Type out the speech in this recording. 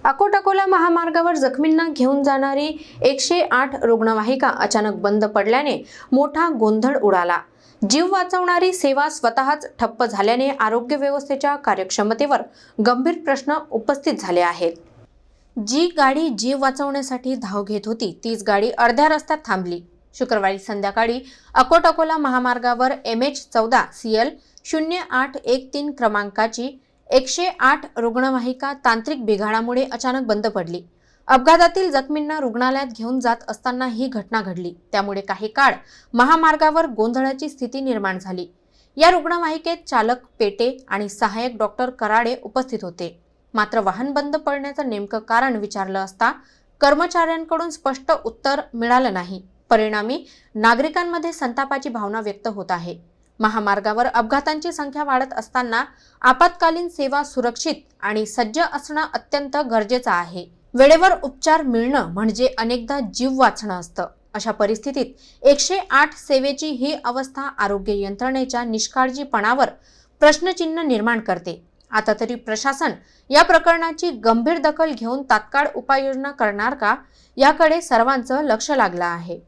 अकोट-अकोला महामार्गावर जखमींना घेऊन जाणारी 108 रुग्णवाहिका अचानक बंद पडल्याने मोठा गोंधळ उडाला। जीव वाचवणारी सेवा स्वतःच ठप्प झाल्याने आरोग्य व्यवस्थेच्या कार्यक्षमतेवर गंभीर प्रश्न उपस्थित झाले आहेत। जी गाडी जीव वाचवण्यासाठी धाव घेत होती तीच गाडी अर्ध्या रस्त्यात थांबली। शुक्रवारी संध्याकाळी अकोट-अकोला महामार्गावर MH14 CL 0813 क्रमांकाची 108 रुग्णवाहिका तांत्रिक बिघाडामुळे अचानक बंद पडली। अपघातातील जखमींना रुग्णालयात घेऊन जात असताना ही घटना घडली। त्यामुळे काही काळ महामार्गावर गोंधळाची स्थिती निर्माण झाली। या रुग्णवाहिकेत चालक पेटे आणि सहाय्यक डॉक्टर कराडे उपस्थित होते। मात्र वाहन बंद पडण्याचं नेमकं कारण विचारलं असता कर्मचाऱ्यांकडून स्पष्ट उत्तर मिळालं नाही। परिणामी नागरिकांमध्ये संतापाची भावना व्यक्त होत आहे। महामार्गावर अपघातांची संख्या वाढत असताना आपत्कालीन सेवा सुरक्षित आणि सज्ज असणं अत्यंत गरजेचं आहे। वेळेवर उपचार मिळणं म्हणजे अनेकदा जीव वाचणं असतं। अशा परिस्थितीत 108 सेवेची ही अवस्था आरोग्य यंत्रणेच्या निष्काळजीपणावर प्रश्नचिन्ह निर्माण करते। आता तरी प्रशासन या प्रकरणाची गंभीर दखल घेऊन तात्काळ उपाययोजना करणार का, याकडे सर्वांचं लक्ष लागलं आहे।